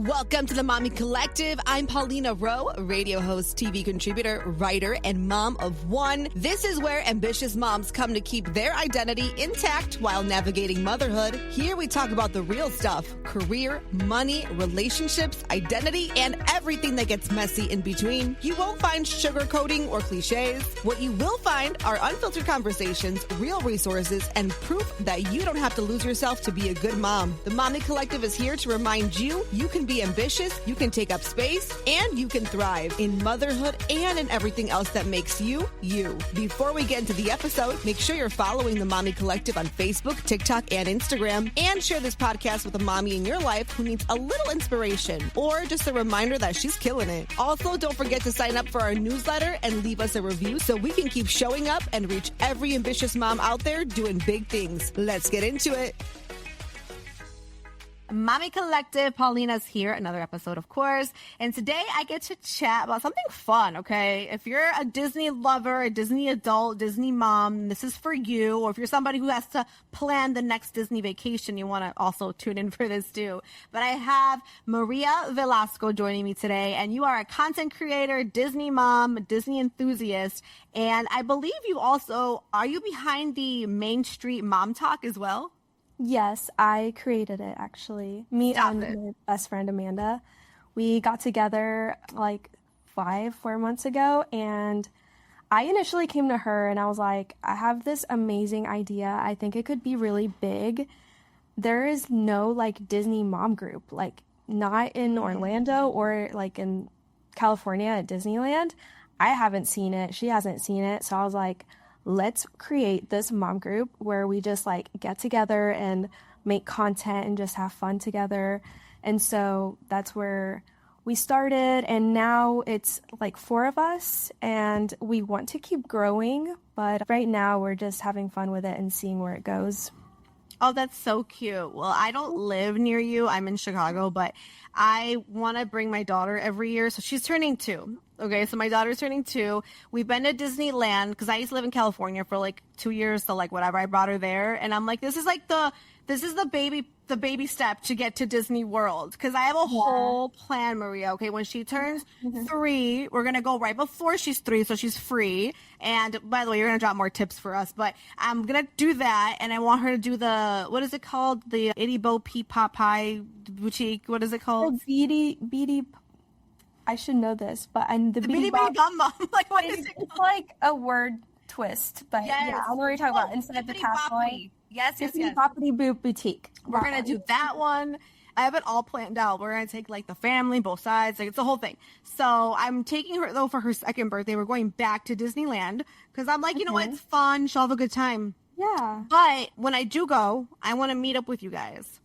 Welcome to the Mommy Collective. I'm Paulina Rowe, radio host, TV contributor, writer, and mom of one. This is where ambitious moms come to keep their identity intact while navigating motherhood. Here we talk about the real stuff: career, money, relationships, identity, and everything that gets messy in between. You won't find sugarcoating or cliches. What you will find are unfiltered conversations, real resources, and proof that you don't have to lose yourself to be a good mom. The Mommy Collective is here to remind you can be ambitious, you can take up space, and you can thrive in motherhood and in everything else that makes you, you. Before we get into the episode, make sure you're following the Mommy Collective on Facebook, TikTok, and Instagram, and share this podcast with a mommy in your life who needs a little inspiration or just a reminder that she's killing it. Also, don't forget to sign up for our newsletter and leave us a review so we can keep showing up and reach every ambitious mom out there doing big things. Let's get into it. Mommy Collective, Paulina's here, another episode, of course. And today I get to chat about something fun, okay? If you're a Disney lover, a Disney adult, Disney mom, this is for you. Or if you're somebody who has to plan the next Disney vacation, you want to also tune in for this too. But I have Maria Velasco joining me today, and you are a content creator, Disney mom, Disney enthusiast, and I believe you also, are you behind the Main Street Mom Talk as well? Yes, I created it, actually. Me and my best friend, Amanda. We got together like 4 months ago, and I initially came to her and I was like, I have this amazing idea. I think it could be really big. There is no like Disney mom group, like not in Orlando or like in California at Disneyland. I haven't seen it. She hasn't seen it. So I was like, let's create this mom group where we just like get together and make content and just have fun together. And so that's where we started. And now it's like 4 of us and we want to keep growing. But right now we're just having fun with it and seeing where it goes. Oh, that's so cute. Well, I don't live near you. I'm in Chicago, but I want to bring my daughter every year. So she's turning 2. Okay, so my daughter's turning 2. We've been to Disneyland because I used to live in California for like 2 years. So like whatever, I brought her there, and I'm like, this is the baby step to get to Disney World, because I have a whole plan, Maria. Okay, when she turns 3, we're gonna go right before she's 3, so she's free. And by the way, you're gonna drop more tips for us, but I'm gonna do that, and I want her to do the, what is it called? The Itty Bo Pea Pot Pie Boutique. What is it called? Beady. I should know this, but the Beady Bum Bum. Like, what is it called? It's like a word twist, but yes. Yeah, I know what you're talking about. Instead of the castle. Yes. Boppity Boop Boutique. We're going to do that one. I have it all planned out. We're going to take like the family, both sides. Like, it's the whole thing. So I'm taking her though for her 2nd birthday. We're going back to Disneyland because I'm like, you know what? It's fun. She'll have a good time. Yeah. But when I do go, I want to meet up with you guys.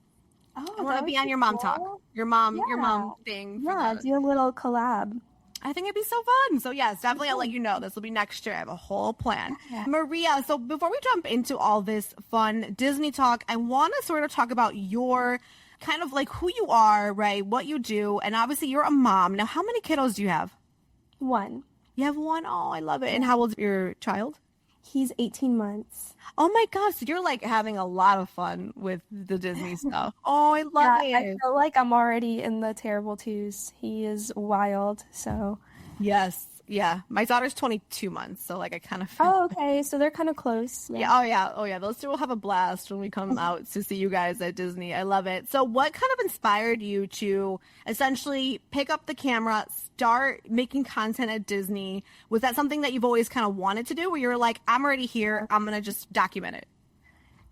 Oh, I want to be on your mom talk. Your mom thing. Yeah, do a little collab. I think it'd be so fun. So yes, definitely I'll let you know. This will be next year. I have a whole plan. Yeah. Maria, so before we jump into all this fun Disney talk, I want to sort of talk about your kind of like who you are, right? What you do. And obviously you're a mom. Now, how many kiddos do you have? 1. You have 1? Oh, I love it. And how old's your child? He's 18 months. Oh my gosh, so you're like having a lot of fun with the Disney stuff. Oh, I love it. I feel like I'm already in the terrible twos. He is wild, so. Yes. Yeah. My daughter's 22 months, so like I kind of feel. Oh, okay. So they're kind of close. Yeah. Oh yeah. Those 2 will have a blast when we come out to see you guys at Disney. I love it. So what kind of inspired you to essentially pick up the camera, start making content at Disney? Was that something that you've always kind of wanted to do, where you're like, I'm already here, I'm going to just document it?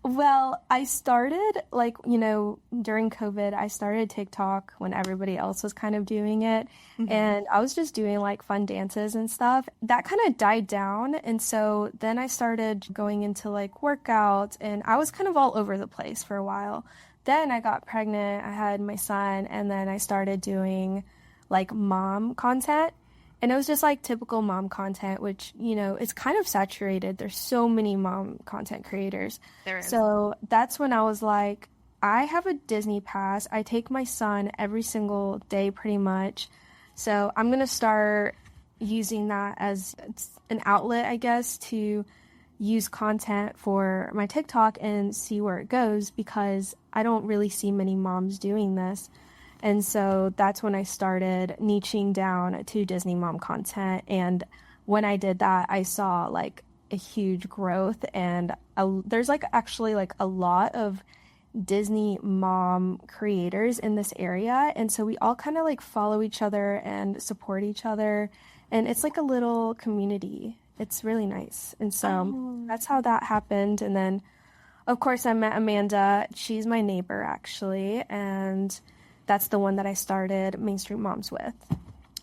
Well, I started during COVID, I started TikTok when everybody else was kind of doing it. Mm-hmm. And I was just doing like fun dances and stuff. That kind of died down. And so then I started going into like workouts, and I was kind of all over the place for a while. Then I got pregnant, I had my son, and then I started doing like mom content. And it was just like typical mom content, which, it's kind of saturated. There's so many mom content creators. There is. So that's when I was like, I have a Disney pass. I take my son every single day pretty much. So I'm going to start using that as an outlet, I guess, to use content for my TikTok and see where it goes, because I don't really see many moms doing this. And so that's when I started niching down to Disney mom content. And when I did that, I saw like a huge growth, and there's like actually like a lot of Disney mom creators in this area. And so we all kind of like follow each other and support each other. And it's like a little community. It's really nice. And so that's how that happened. And then, of course, I met Amanda. She's my neighbor, actually. And that's the one that I started Main Street Moms with.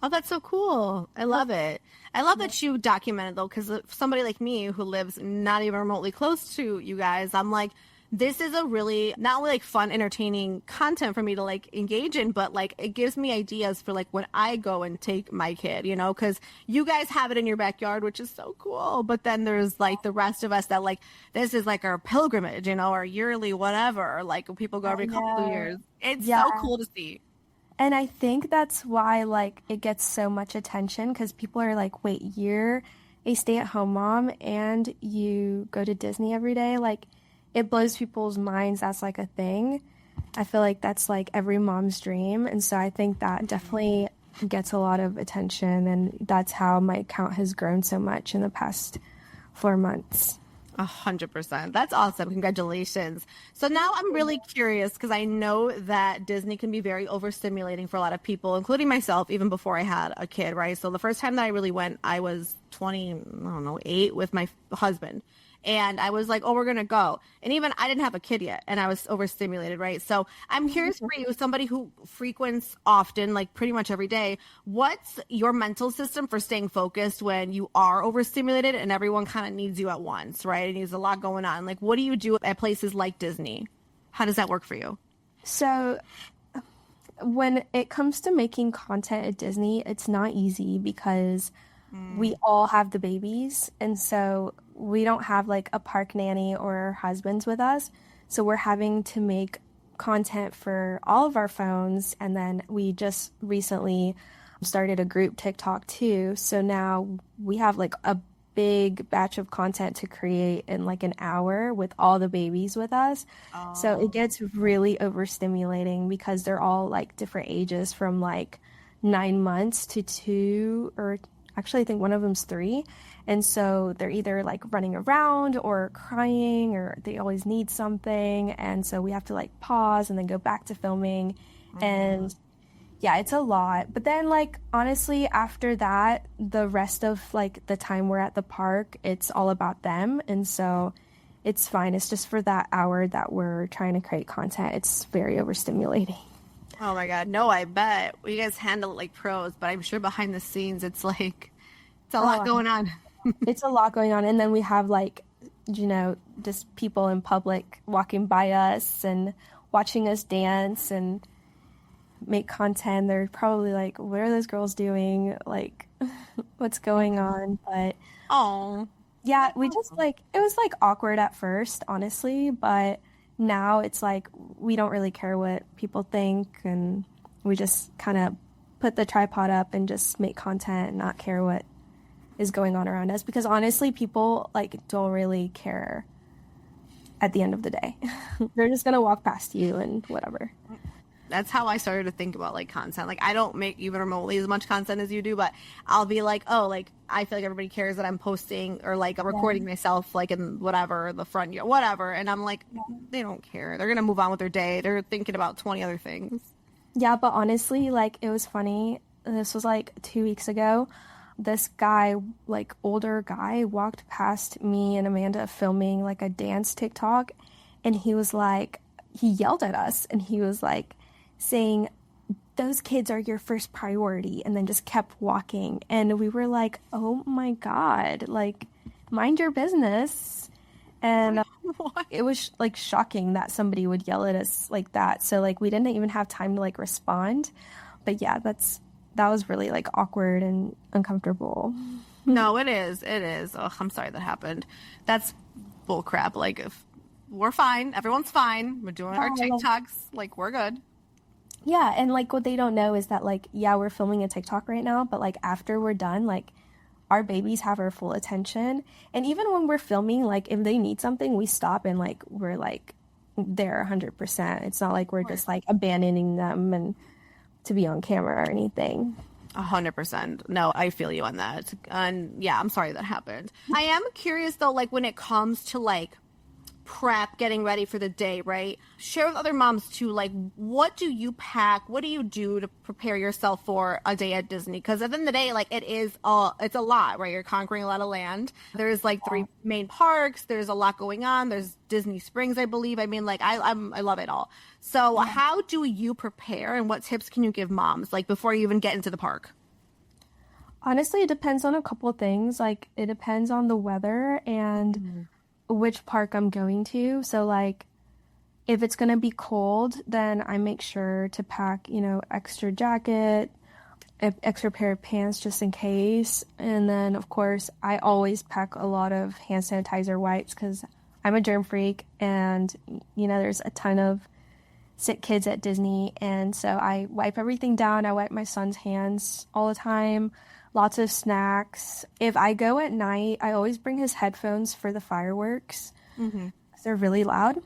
Oh, that's so cool. I love it. I love that you documented, though, because somebody like me who lives not even remotely close to you guys, I'm like, this is a really not only like fun, entertaining content for me to like engage in, but like it gives me ideas for like when I go and take my kid, you know, because you guys have it in your backyard, which is so cool. But then there's like the rest of us that like this is like our pilgrimage, you know, our yearly whatever. Like people go every couple of years. It's so cool to see. And I think that's why like it gets so much attention, because people are like, wait, you're a stay-at-home mom and you go to Disney every day? Like, it blows people's minds that's like a thing. I feel like that's like every mom's dream. And so I think that definitely gets a lot of attention. And that's how my account has grown so much in the past 4 months. 100%. That's awesome. Congratulations. So now I'm really curious, because I know that Disney can be very overstimulating for a lot of people, including myself, even before I had a kid, right? So the first time that I really went, I was 8 with my husband. And I was like, oh, we're going to go. And even I didn't have a kid yet, and I was overstimulated, right? So I'm curious for you, somebody who frequents often, like pretty much every day, what's your mental system for staying focused when you are overstimulated and everyone kind of needs you at once, right? And there's a lot going on. Like, what do you do at places like Disney? How does that work for you? So when it comes to making content at Disney, it's not easy because we all have the babies. And so we don't have like a park nanny or husbands with us. So we're having to make content for all of our phones. And then we just recently started a group TikTok too. So now we have like a big batch of content to create in like an hour with all the babies with us. So it gets really overstimulating because they're all like different ages, from like 9 months to 2, or actually I think one of them's 3. And so they're either like running around or crying, or they always need something. And so we have to like pause and then go back to filming. And yeah, it's a lot. But then like, honestly, after that, the rest of like the time we're at the park, it's all about them. And so it's fine. It's just for that hour that we're trying to create content. It's very overstimulating. Oh my God. No, I bet. You guys handle it like pros, but I'm sure behind the scenes, it's like, it's a lot going on. It's a lot going on. And then we have like, you know, just people in public walking by us and watching us dance and make content. They're probably like, what are those girls doing? Like, what's going on? But yeah, we just like, it was like awkward at first, honestly, but now it's like we don't really care what people think, and we just kind of put the tripod up and just make content and not care what is going on around us, because honestly people like don't really care at the end of the day. They're just gonna walk past you and whatever. That's how I started to think about like content. Like, I don't make even remotely as much content as you do, but I'll be like, oh, like I feel like everybody cares that I'm posting or like recording myself like in whatever, the front yard, whatever. And I'm like, they don't care. They're gonna move on with their day. They're thinking about 20 other things. Yeah, but honestly, like, it was funny. This was like 2 weeks ago. This guy, like older guy, walked past me and Amanda filming like a dance TikTok, and he was like, he yelled at us, and he was like saying, those kids are your first priority, and then just kept walking. And we were like, oh my God, like, mind your business. And it was like shocking that somebody would yell at us like that. So like we didn't even have time to like respond. But yeah, that was really like awkward and uncomfortable. No, it is. It is. Oh, I'm sorry that happened. That's bull crap. Like, if we're fine, everyone's fine. We're doing our TikToks. Like, we're good. Yeah. And like what they don't know is that like, yeah, we're filming a TikTok right now, but like after we're done, like our babies have our full attention. And even when we're filming, like if they need something, we stop and like we're like there 100%. It's not like we're just like abandoning them. And to be on camera or anything. 100%. No, I feel you on that. And yeah, I'm sorry that happened. I am curious though, like when it comes to like prep, getting ready for the day, right? Share with other moms too, like what do you pack? What do you do to prepare yourself for a day at Disney? Because at the end of the day, like it's a lot, right? You're conquering a lot of land. There's like 3 main parks. There's a lot going on. There's Disney Springs, I believe. I mean, like I love it all. So how do you prepare, and what tips can you give moms like before you even get into the park? Honestly, it depends on a couple of things. Like it depends on the weather and which park I'm going to. So like if it's going to be cold, then I make sure to pack, extra jacket, extra pair of pants just in case. And then of course, I always pack a lot of hand sanitizer wipes because I'm a germ freak, and there's a ton of sick kids at Disney, and so I wipe everything down. I wipe my son's hands all the time. Lots of snacks. If I go at night, I always bring his headphones for the fireworks. They're really loud.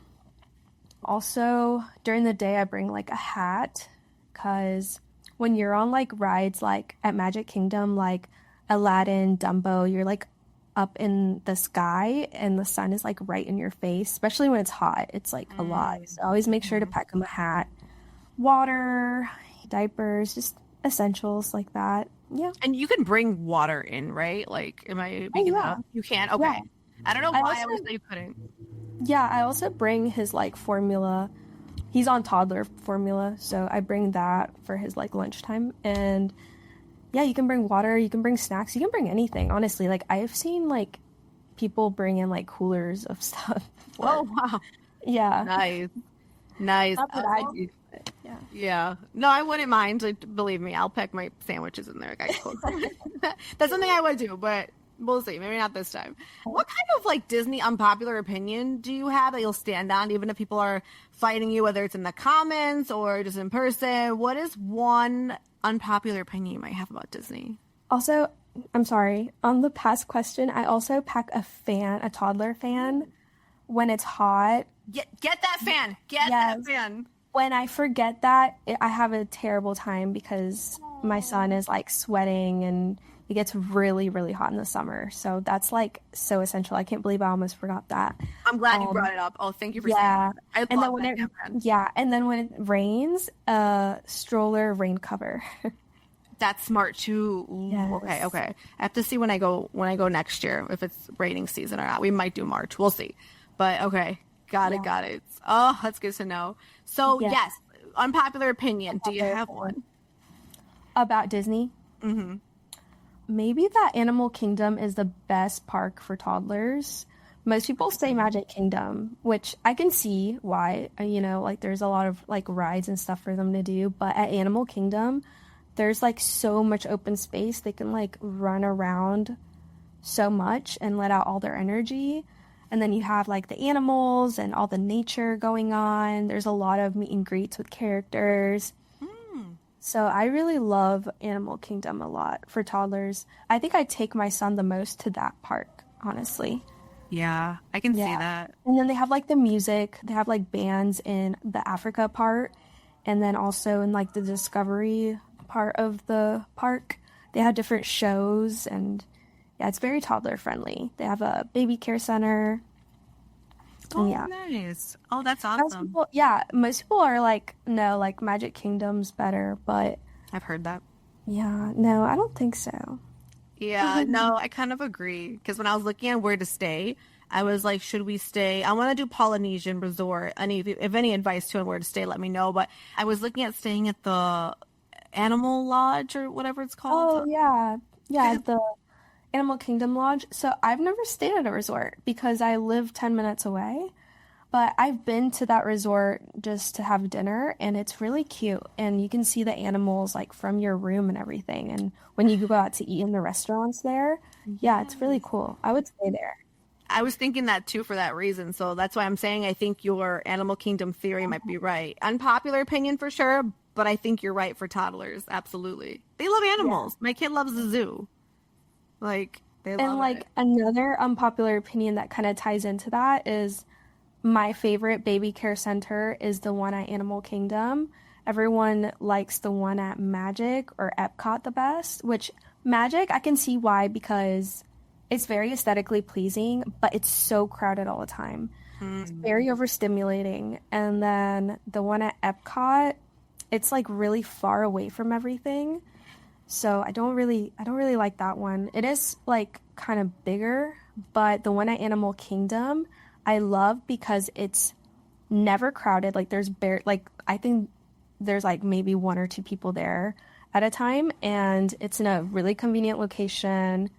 Also, during the day, I bring like a hat, because when you're on like rides like at Magic Kingdom, like Aladdin, Dumbo, you're like up in the sky and the sun is like right in your face, especially when it's hot. It's like a lot. So I always make sure to pack him a hat, water, diapers, just essentials like that. Yeah. And you can bring water in, right? Like, am I making that up? You can? Okay. Yeah. I don't know why I always thought you couldn't. Yeah, I also bring his like formula. He's on toddler formula, so I bring that for his like lunchtime. And yeah, you can bring water, you can bring snacks, you can bring anything, honestly. Like I've seen like people bring in like coolers of stuff. Oh, wow. Yeah. Nice. Not that I do. Yeah. Yeah. No, I wouldn't mind. Like, believe me, I'll pack my sandwiches in there. That's something I would do, but we'll see. Maybe not this time. What kind of like Disney unpopular opinion do you have that you'll stand on, even if people are fighting you, whether it's in the comments or just in person? What is one unpopular opinion you might have about Disney? Also, I'm sorry. On the past question, I also pack a toddler fan when it's hot. Get that fan. Get that fan. When I forget that, I have a terrible time because my son is like sweating and it gets really, really hot in the summer. So that's like so essential. I can't believe I almost forgot that. I'm glad you brought it up. Oh, thank you for saying that. I love that. And then when it rains, stroller rain cover. That's smart too. Ooh, yes. Okay. I have to see when I go next year if it's raining season or not. We might do March. We'll see. But okay. Got it. Oh, that's good to know. So yes, unpopular opinion. Do you have one? About Disney? Mm-hmm. Maybe that Animal Kingdom is the best park for toddlers. Most people say Magic Kingdom, which I can see why, like there's a lot of like rides and stuff for them to do. But at Animal Kingdom, there's like so much open space. They can like run around so much and let out all their energy. And then you have like the animals and all the nature going on. There's a lot of meet and greets with characters. So I really love Animal Kingdom a lot for toddlers. I think I take my son the most to that park, honestly. Yeah, I can see that. And then they have like the music. They have like bands in the Africa part. And then also in like the Discovery part of the park, they have different shows. And yeah, it's very toddler friendly. They have a baby care center. Oh, nice. Oh, that's awesome. Most people are like, no, like Magic Kingdom's better, but I've heard that. Yeah, no, I don't think so. Yeah, no, I kind of agree. Because when I was looking at where to stay, I was like, should we stay? I want to do Polynesian Resort. If any advice to on where to stay, let me know. But I was looking at staying at the Animal Lodge or whatever it's called. Oh, yeah. Yeah, the Animal Kingdom Lodge. So I've never stayed at a resort because I live 10 minutes away, but I've been to that resort just to have dinner, and it's really cute, and you can see the animals like from your room and everything. And when you go out to eat in the restaurants there, it's really cool. I would stay there. I was thinking that too for that reason. So that's why I'm saying I think your Animal Kingdom theory might be right. Unpopular opinion for sure, but I think you're right for toddlers. Absolutely. They love animals. Yeah. My kid loves the zoo. Like, they love it. Another unpopular opinion that kind of ties into that is my favorite baby care center is the one at Animal Kingdom. everyone likes the one at Magic or Epcot the best, which Magic, I can see why, because it's very aesthetically pleasing, but it's so crowded all the time. It's very overstimulating. And then the one at Epcot, it's like really far away from everything. So I don't really like that one. It is like kind of bigger, but the one at Animal Kingdom I love because it's never crowded. Like I think there's like maybe one or two people there at a time, and it's in a really convenient location.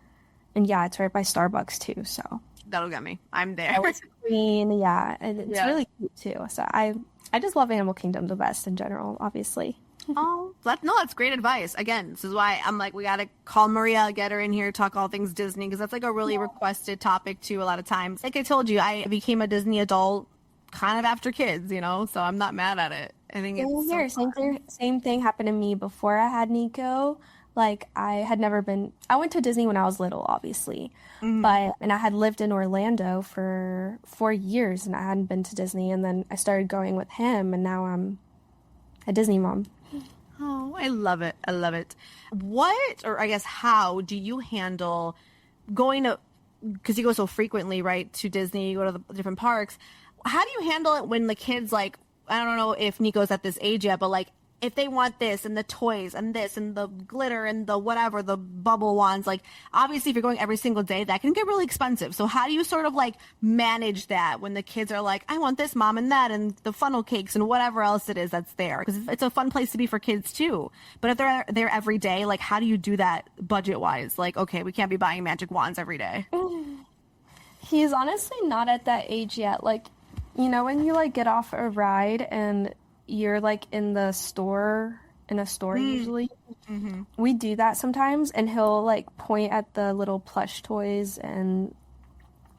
And yeah, it's right by Starbucks too. So that'll get me. I'm there. I was green, yeah, and it's really cute too. So I just love Animal Kingdom the best in general, obviously. Oh, that's great advice. Again, this is why I'm like, we got to call Maria, get her in here, talk all things Disney, because that's like a really requested topic too a lot of times. Like I told you, I became a Disney adult kind of after kids, so I'm not mad at it. I think it's same thing happened to me before I had Nico. Like I went to Disney when I was little, obviously, and I had lived in Orlando for 4 years and I hadn't been to Disney, and then I started going with him, and now I'm a Disney mom. Oh, I love it. I love it. What, or I guess how do you handle going to, because you go so frequently, right, to Disney, you go to the different parks. How do you handle it when the kids, like, I don't know if Nico's at this age yet, but like, if they want this and the toys and this and the glitter and the whatever, the bubble wands, like obviously if you're going every single day, that can get really expensive. So how do you sort of like manage that when the kids are like, I want this, mom, and that, and the funnel cakes and whatever else it is that's there? Because it's a fun place to be for kids too. But if they're there every day, like how do you do that budget wise? Like, okay, we can't be buying magic wands every day. He's honestly not at that age yet. Like, when you like get off a ride and you're like in a store usually. We do that sometimes, and he'll like point at the little plush toys and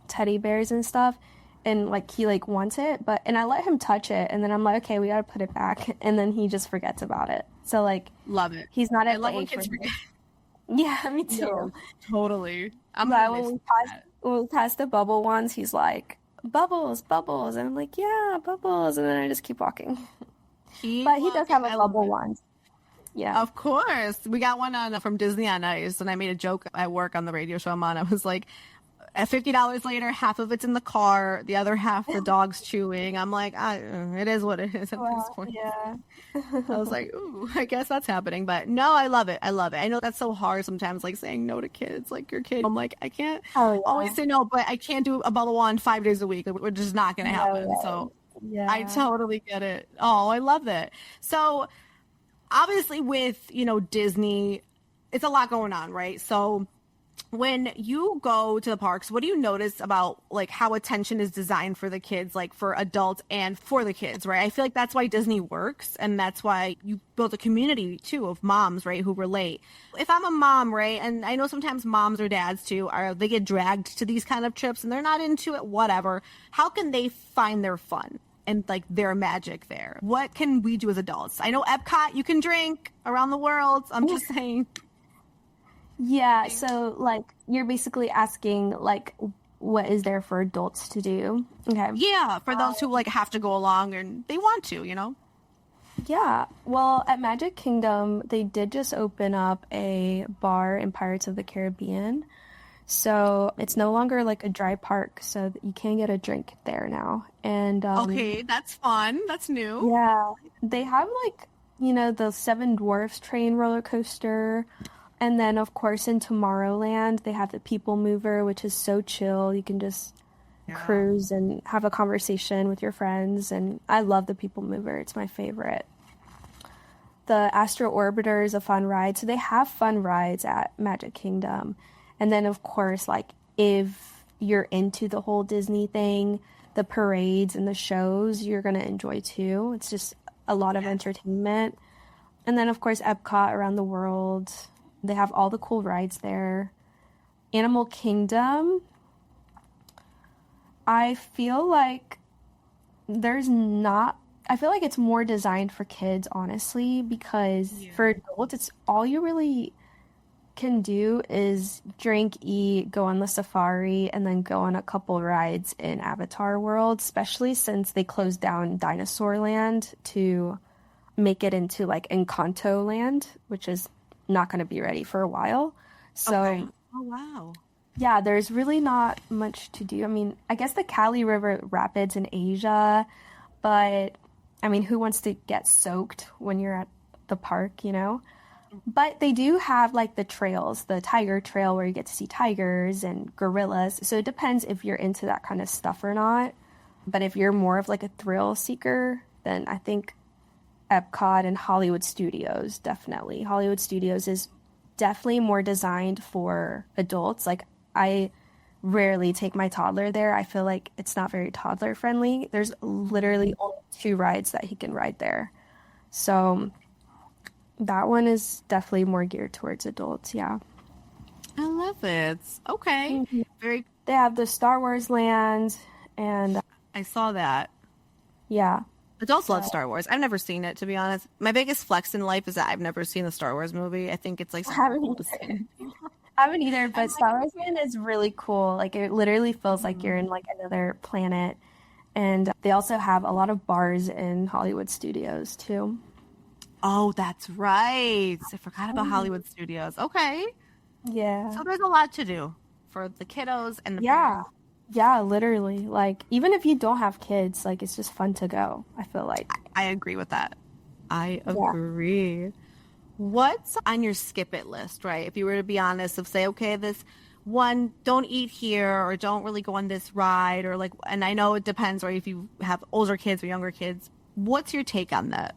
teddy bears and stuff, and like he like wants it, and I let him touch it, and then I'm like, okay, we gotta put it back, and then he just forgets about it. So like, love it. He's not at I love when kids forget. Yeah, me too. Yeah, totally. When we pass the bubble ones, he's like, bubbles, and I'm like, yeah, bubbles, and then I just keep walking. But he does have a bubble wand. Yeah. Of course. We got one from Disney on Ice, and I made a joke at work on the radio show I'm on. I was like, at $50 later, half of it's in the car, the other half the dog's chewing. I'm like, it is what it is at this point. Yeah. I was like, ooh, I guess that's happening. But no, I love it. I know that's so hard sometimes, like saying no to kids, like your kid. I'm like, I can't always say no, but I can't do a bubble wand 5 days a week. We're just not going to happen. No. So yeah. I totally get it. Oh, I love that. So obviously with, Disney, it's a lot going on, right? So when you go to the parks, what do you notice about like how attention is designed for the kids, like for adults and for the kids, right? I feel like that's why Disney works, and that's why you build a community too of moms, right, who relate. If I'm a mom, right, and I know sometimes moms or dads too they get dragged to these kind of trips and they're not into it, whatever. How can they find their fun and like their magic there? What can we do as adults? I know Epcot, you can drink around the world. I'm just saying. Yeah, so like you're basically asking like what is there for adults to do? Okay. Yeah, for those who like have to go along and they want to, Yeah. Well, at Magic Kingdom, they did just open up a bar in Pirates of the Caribbean. So it's no longer like a dry park, so you can get a drink there now. And okay, that's fun. That's new. Yeah. They have like, the Seven Dwarfs train roller coaster. And then, of course, in Tomorrowland, they have the People Mover, which is so chill. You can just cruise and have a conversation with your friends. And I love the People Mover. It's my favorite. The Astro Orbiter is a fun ride. So they have fun rides at Magic Kingdom. And then, of course, like if you're into the whole Disney thing, the parades and the shows, you're going to enjoy too. It's just a lot of entertainment. And then, of course, Epcot around the world. They have all the cool rides there. Animal Kingdom, I feel like it's more designed for kids, honestly, because for adults, it's all you really can do is drink, eat, go on the safari, and then go on a couple rides in Avatar World, especially since they closed down Dinosaur Land to make it into like Encanto land, which is not going to be ready for a while. So, Okay. Oh, wow. yeah, there's really not much to do. I mean, I guess the Kali River Rapids in Asia, but I mean, who wants to get soaked when you're at the park, you know? But they do have like the trails, the tiger trail where you get to see tigers and gorillas. So it depends if you're into that kind of stuff or not. But if you're more of like a thrill seeker, then I think Epcot and Hollywood Studios, definitely. Hollywood Studios is definitely more designed for adults. Like, I rarely take my toddler there. I feel like it's not very toddler friendly. There's literally only 2 rides that he can ride there. So that one is definitely more geared towards adults, yeah. I love it. Okay. Very. They have the Star Wars land, and I saw that. yeah. Adults love Star Wars. I've never seen it, to be honest. My biggest flex in life is that I've never seen a Star Wars movie. I think it's like I haven't either, but Star Wars land is really cool. Like, it literally feels like you're in like another planet. And they also have a lot of bars in Hollywood Studios too. Oh, that's right. I forgot about Hollywood Studios. Okay. Yeah. So there's a lot to do for the kiddos and the Yeah. parents. Yeah, literally. Like, even if you don't have kids, like, it's just fun to go, I feel like. I agree with that. I agree. What's on your skip it list, right? If you were to be honest, of say, okay, this one, don't eat here or don't really go on this ride or like, and I know it depends, right? If you have older kids or younger kids, what's your take on that?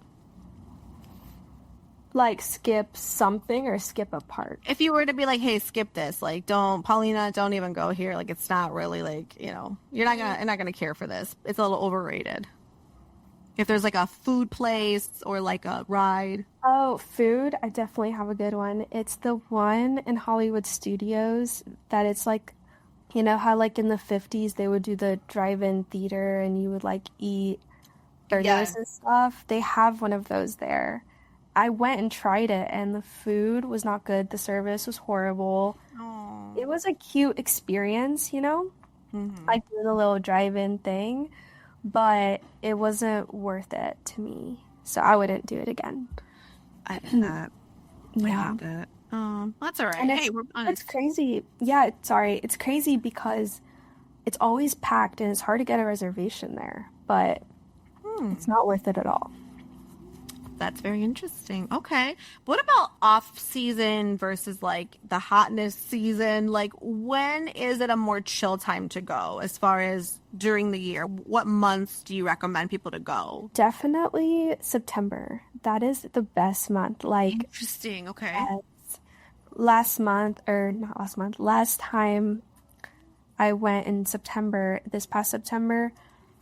Like, skip something or skip a part? If you were to be like, hey, skip this, like, Paulina, don't even go here. Like, it's not really like, you're not gonna care for this. It's a little overrated. If there's like a food place or like a ride. Oh, food. I definitely have a good one. It's the one in Hollywood Studios that it's like, you know how like in the 50s they would do the drive-in theater and you would like eat burgers and stuff. They have one of those there. I went and tried it and the food was not good. The service was horrible. Aww. It was a cute experience, like doing a little drive-in thing, but it wasn't worth it to me. So I wouldn't do it again. I did that. Yeah. I did that. That's all right. And Hey, we're honest. it's crazy. Yeah, sorry. It's crazy because it's always packed and it's hard to get a reservation there, but it's not worth it at all. That's very interesting. Okay. What about off season versus like the hotness season? Like, when is it a more chill time to go as far as during the year? What months do you recommend people to go? Definitely September. That is the best month. Like, Interesting. Okay. last time I went in September, this past September,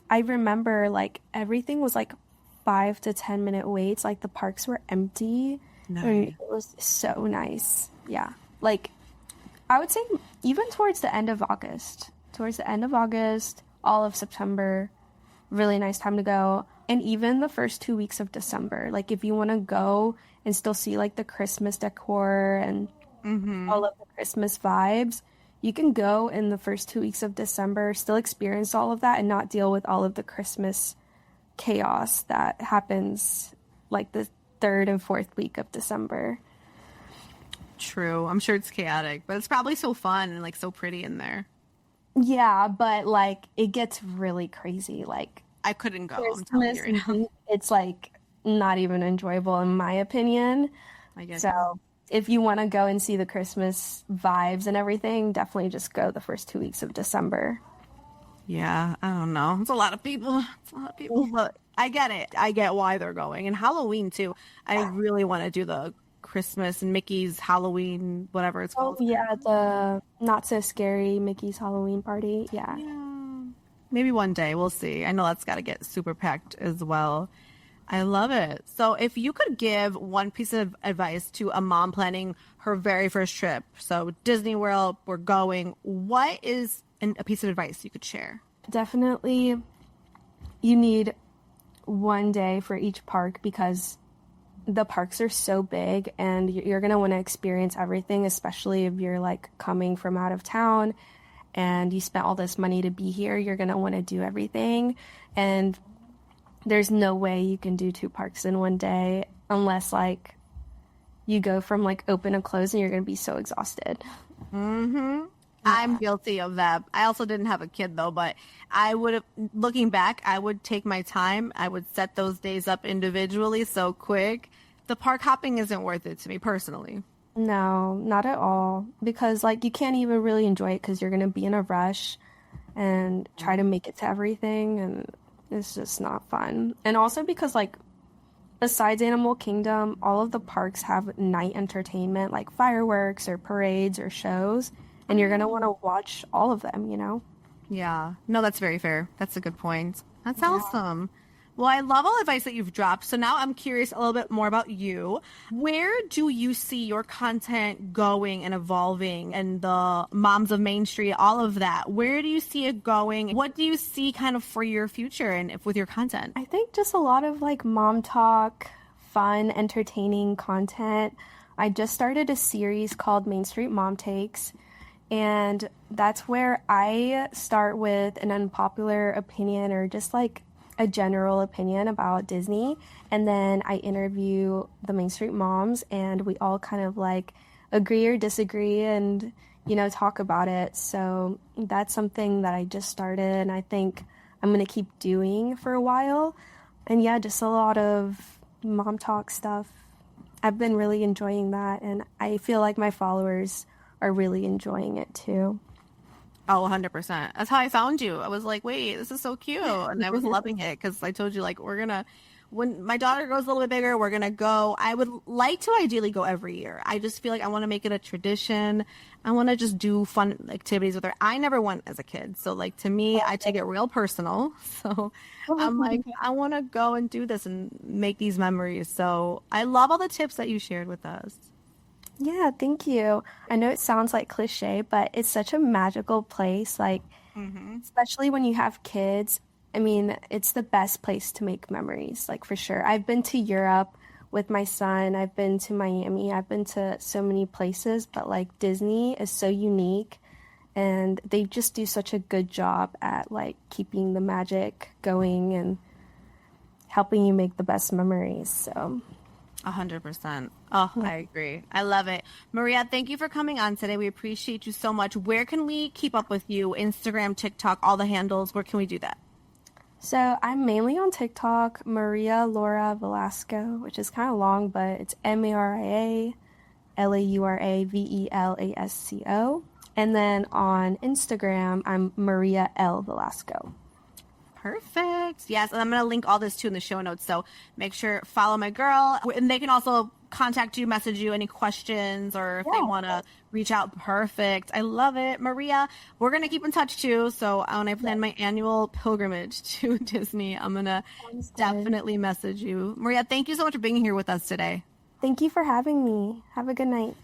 I remember like everything was like 5 to 10 minute waits. Like, the parks were empty. Nice. And it was so nice. Yeah. Like, I would say even towards the end of August, all of September, really nice time to go. And even the first 2 weeks of December, like if you want to go and still see like the Christmas decor and all of the Christmas vibes, you can go in the first 2 weeks of December, still experience all of that and not deal with all of the Christmas chaos that happens like the 3rd and 4th week of December. True. I'm sure it's chaotic, but it's probably so fun and like so pretty in there. Yeah, but like it gets really crazy. Like, I couldn't go. I'm telling you right now. it's like not even enjoyable in my opinion. I guess. So if you want to go and see the Christmas vibes and everything, definitely just go the first 2 weeks of December. Yeah, I don't know. It's a lot of people. But I get it. I get why they're going. And Halloween, too. I really want to do the Christmas and Mickey's Halloween, whatever it's Oh, called. yeah, the not so scary Mickey's Halloween party. Yeah. Yeah. Maybe one day. We'll see. I know that's got to get super packed as well. I love it. So if you could give one piece of advice to a mom planning her very first trip, so Disney World, we're going, what is a piece of advice you could share? Definitely, you need one day for each park because the parks are so big and you're going to want to experience everything, especially if you're like coming from out of town and you spent all this money to be here. You're going to want to do everything. And there's no way you can do 2 parks in one day unless like you go from like open to close and you're going to be so exhausted. Mm-hmm. I'm guilty of that. I also didn't have a kid though, but I would have, looking back, I would take my time. I would set those days up individually so quick. The park hopping isn't worth it to me personally. No, not at all. Because like you can't even really enjoy it because you're going to be in a rush and try to make it to everything, and it's just not fun. And also because like besides Animal Kingdom, all of the parks have night entertainment like fireworks or parades or shows, and you're going to want to watch all of them, you know? Yeah. No, that's very fair. That's a good point. That's awesome. Well, I love all the advice that you've dropped. So now I'm curious a little bit more about you. Where do you see your content going and evolving, and the Moms of Main Street, all of that? Where do you see it going? What do you see kind of for your future and if with your content? I think just a lot of like mom talk, fun, entertaining content. I just started a series called Main Street Mom Takes, and that's where I start with an unpopular opinion or just like a general opinion about Disney, and then I interview the Main Street moms, and we all kind of like agree or disagree and, you know, talk about it. So that's something that I just started, and I think I'm going to keep doing for a while. And yeah, just a lot of mom talk stuff. I've been really enjoying that, and I feel like my followers are really enjoying it too. Oh, 100%. That's how I found you. I was like, wait, this is so cute. And I was loving it because I told you, like, when my daughter grows a little bit bigger, we're going to go. I would like to ideally go every year. I just feel like I want to make it a tradition. I want to just do fun activities with her. I never went as a kid. So, like, to me, I take it real personal. So I'm like, I want to go and do this and make these memories. So I love all the tips that you shared with us. Yeah, thank you. I know it sounds like cliche, but it's such a magical place, like, especially when you have kids. I mean, it's the best place to make memories, like, for sure. I've been to Europe with my son. I've been to Miami. I've been to so many places, but, like, Disney is so unique, and they just do such a good job at, like, keeping the magic going and helping you make the best memories, so... 100%. Oh, I agree. I love it. Maria, thank you for coming on today. We appreciate you so much. Where can we keep up with you? Instagram, TikTok, all the handles. Where can we do that? So I'm mainly on TikTok, Maria Laura Velasco, which is kind of long, but it's Maria Laura Velasco. And then on Instagram, I'm Maria L. Velasco. Perfect. Yes, and I'm going to link all this too in the show notes. So make sure follow my girl, and they can also contact you, message you any questions, or if they want to reach out. Perfect. I love it, Maria. We're going to keep in touch too. So when I plan my annual pilgrimage to Disney, I'm going to definitely message you. Maria, thank you so much for being here with us today. Thank you for having me. Have a good night.